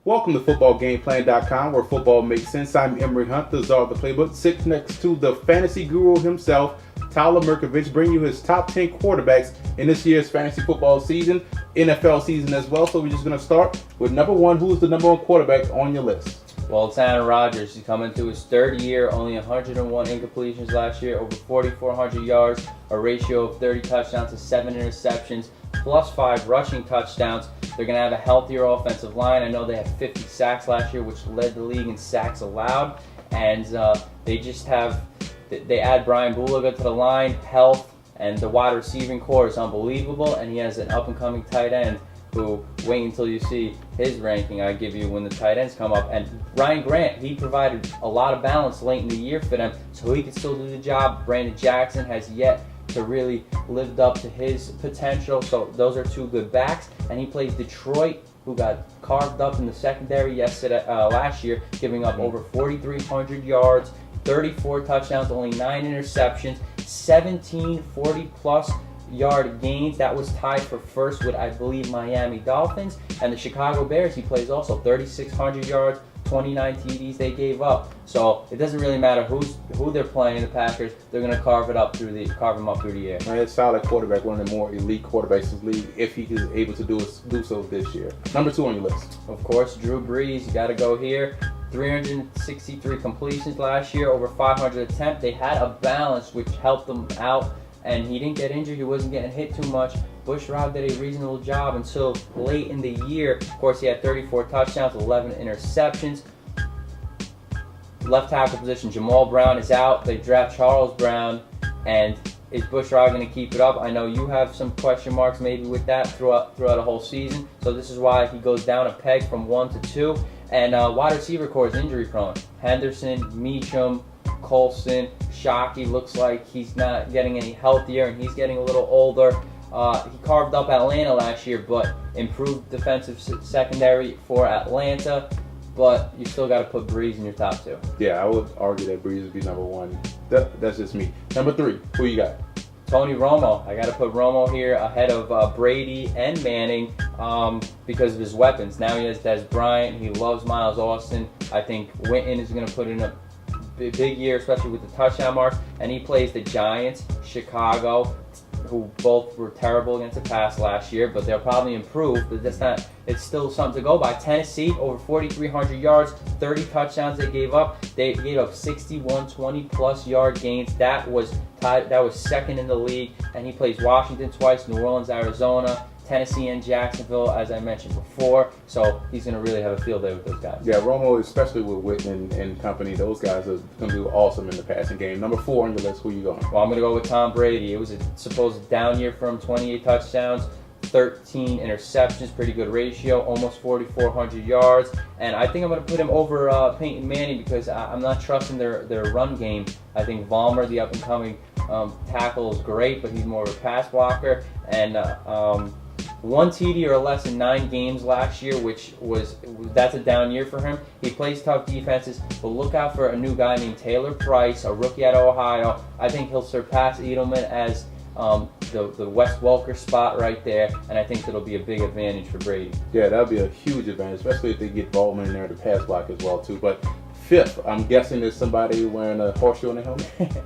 Welcome to footballgameplan.com, where football makes sense. I'm Emory Hunt, the czar of the playbook. Sit next to the fantasy guru himself, Tyler Merkovich, bring you his top 10 quarterbacks in this year's fantasy football season, NFL season as well. So we're just going to start with number one. Who's the number one quarterback on your list? Well, it's Aaron Rodgers. He's coming to his third year, only 101 incompletions last year, over 4,400 yards, a ratio of 30 touchdowns to 7 interceptions, plus 5 rushing touchdowns. They're going to have a healthier offensive line. I know they had 50 sacks last year, which led the league in sacks allowed. And they add Brian Bulaga to the line, health, and the wide receiving core is unbelievable. And he has an up-and-coming tight end who, wait until you see his ranking I give you when the tight ends come up. And Ryan Grant, he provided a lot of balance late in the year for them, so he can still do the job. Brandon Jackson has yet to really lived up to his potential, so those are two good backs. And he plays Detroit, who got carved up in the secondary last year, giving up over 4,300 yards, 34 touchdowns, only 9 interceptions, 17 40-plus yard gains. That was tied for first with, I believe, Miami Dolphins. And the Chicago Bears, he plays also 3,600 yards, 29 TDs they gave up. So it doesn't really matter who they're playing, the Packers. They're going to carve him up through the air. Right, a solid quarterback, one of the more elite quarterbacks in the league, if he is able to do so this year. Number two on your list. Of course, Drew Brees. You got to go here. 363 completions last year, over 500 attempts. They had a balance which helped them out, and he didn't get injured. He wasn't getting hit too much. Bushrod did a reasonable job until late in the year. Of course, he had 34 touchdowns, 11 interceptions. Left tackle position, Jamal Brown is out. They draft Charles Brown, and is Bushrod going to keep it up? I know you have some question marks maybe with that throughout a whole season. So this is why he goes down a peg from 1 to 2. And wide receiver core is injury prone. Henderson, Meacham, Colson, Shockey looks like he's not getting any healthier, and he's getting a little older. He carved up Atlanta last year, but improved defensive secondary for Atlanta. But you still got to put Brees in your top 2. Yeah, I would argue that Brees would be number one. That's just me. Number 3, who you got? Tony Romo. I got to put Romo here ahead of Brady and Manning because of his weapons. Now he has Des Bryant. He loves Miles Austin. I think Witten is going to put in a big year, especially with the touchdown marks. And he plays the Giants, Chicago, who both were terrible against the pass last year, but they'll probably improve. But it's still something to go by. Tennessee, over 4,300 yards, 30 touchdowns they gave up. They gave up 61 20-plus yard gains. That was second in the league. And he plays Washington twice, New Orleans, Arizona, Tennessee, and Jacksonville, as I mentioned before. So he's going to really have a field day with those guys. Yeah, Romo, especially with Witten and company, those guys are going to do awesome in the passing game. Number 4 on your list, who you going? Well, I'm going to go with Tom Brady. It was a supposed down year for him, 28 touchdowns, 13 interceptions, pretty good ratio, almost 4,400 yards. And I think I'm going to put him over Peyton Manning because I'm not trusting their run game. I think Vollmer, the up-and-coming tackle, is great, but he's more of a pass blocker. And 1 TD or less in 9 games last year, that's a down year for him. He plays tough defenses, but look out for a new guy named Taylor Price, a rookie out of Ohio. I think he'll surpass Edelman as the Wes Welker spot right there, and I think that'll be a big advantage for Brady. Yeah, that'll be a huge advantage, especially if they get Baldwin in there to pass block as well too. But 5th, I'm guessing there's somebody wearing a horseshoe on their helmet.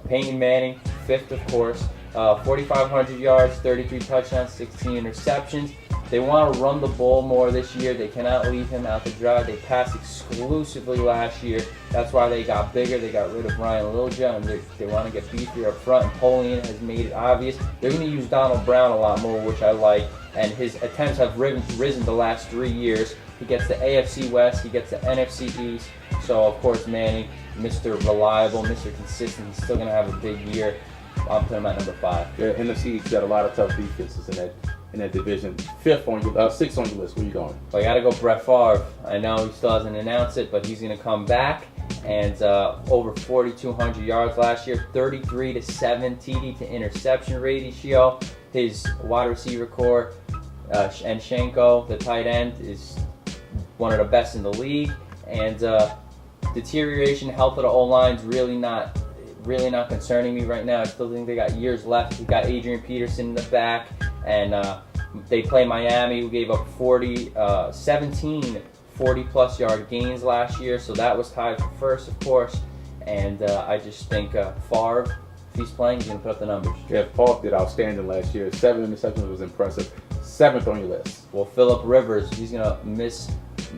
Peyton Manning, 5th, of course. 4,500 yards, 33 touchdowns, 16 interceptions. They want to run the ball more this year. They cannot leave him out to dry. They passed exclusively last year. That's why they got bigger. They got rid of Ryan Lilja, and they want to get beefier up front. And Polian has made it obvious. They're going to use Donald Brown a lot more, which I like. And his attempts have risen the last 3 years. He gets the AFC West. He gets the NFC East. So, of course, Manning, Mr. Reliable, Mr. Consistent. He's still going to have a big year. I'm putting him at number 5. Yeah, NFC got a lot of tough defenses in that division. 6th on your list. Where you going? Well, I got to go Brett Favre. I know he still hasn't announced it, but he's going to come back. And over 4,200 yards last year, 33 to 7 TD to interception ratio. His wide receiver core, and Shanko, the tight end, is one of the best in the league. And deterioration, health of the O-line is really not concerning me right now. I still think they got years left. We got Adrian Peterson in the back, and they play Miami, who gave up 17 40-plus yard gains last year, so that was tied for first, of course. And I just think Favre, if he's playing, he's going to put up the numbers. Yeah, Favre did outstanding last year. 7 interceptions was impressive. 7th on your list. Well, Phillip Rivers, he's going to miss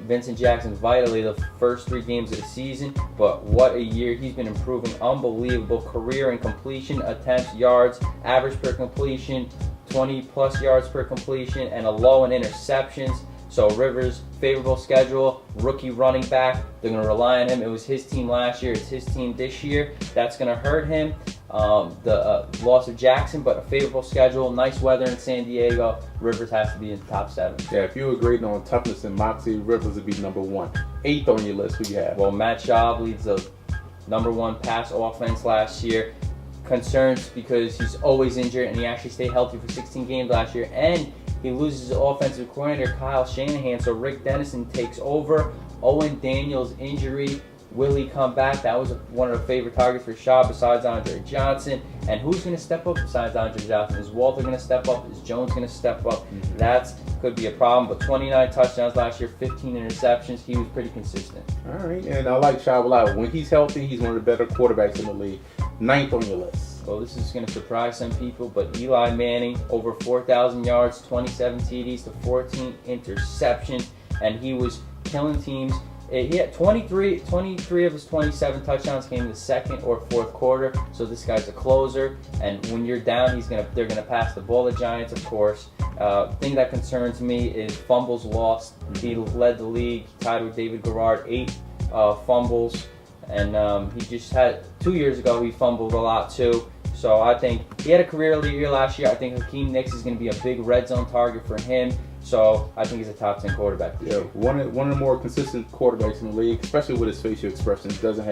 Vincent Jackson vitally the first 3 games of the season, but what a year. He's been improving. Unbelievable career in completion attempts, yards, average per completion, 20-plus yards per completion, and a low in interceptions. So Rivers, favorable schedule, rookie running back. They're going to rely on him. It was his team last year. It's his team this year. That's going to hurt him. The loss of Jackson, but a favorable schedule, nice weather in San Diego. Rivers has to be in the top 7. Yeah, if you were grading on toughness and moxie, Rivers would be number 1. 8th on your list, who you have? Well, Matt Schaub leads the number 1 pass offense last year. Concerns because he's always injured, and he actually stayed healthy for 16 games last year, and he loses his offensive coordinator, Kyle Shanahan, so Rick Dennison takes over. Owen Daniels' injury, will he come back? That was one of the favorite targets for Schaub besides Andre Johnson. And who's going to step up besides Andre Johnson? Is Walter going to step up? Is Jones going to step up? That could be a problem, but 29 touchdowns last year, 15 interceptions. He was pretty consistent. All right, and I like Schaub a lot. When he's healthy, he's one of the better quarterbacks in the league. 9th on your list. Well, this is going to surprise some people, but Eli Manning, over 4,000 yards, 27 TDs to 14 interceptions, and he was killing teams. He had 23 of his 27 touchdowns came in the second or fourth quarter, so this guy's a closer, and when you're down, they're gonna pass the ball. The Giants, of course. Thing that concerns me is fumbles lost. He led the league, tied with David Garrard, 8 fumbles, and he just had 2 years ago he fumbled a lot too. So I think he had a career year last year. I think Hakeem Nicks is going to be a big red zone target for him. So I think he's a top 10 quarterback this year. One of the more consistent quarterbacks in the league, especially with his facial expressions. Doesn't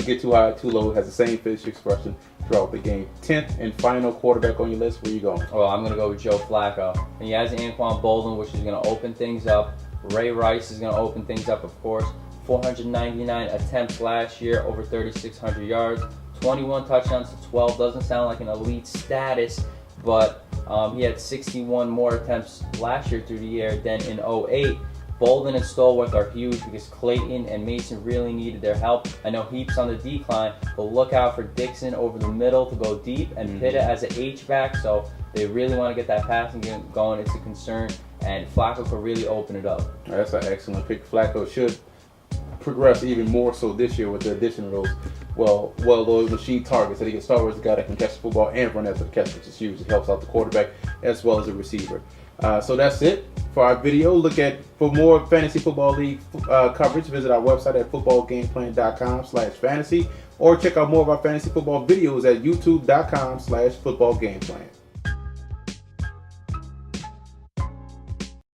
get too high, too low. Has the same facial expression throughout the game. 10th and final quarterback on your list. Where you going? Well, I'm going to go with Joe Flacco. And he has Anquan Bolden, which is going to open things up. Ray Rice is going to open things up, of course. 499 attempts last year, over 3,600 yards. 21 touchdowns to 12. Doesn't sound like an elite status, but he had 61 more attempts last year through the air than in 2008. Bolden and Stallworth are huge because Clayton and Mason really needed their help. I know Heap's on the decline, but look out for Dixon over the middle to go deep and Pitta as an H-back, so they really want to get that passing game going. It's a concern, and Flacco could really open it up. That's an excellent pick. Flacco should progress even more so this year with the addition of those machine targets that he can start with a guy that can catch the football and run after the catch, which is huge. It helps out the quarterback as well as the receiver. So that's it for our video. For more fantasy football league coverage, visit our website at footballgameplan.com/fantasy, or check out more of our fantasy football videos at youtube.com/footballgameplan.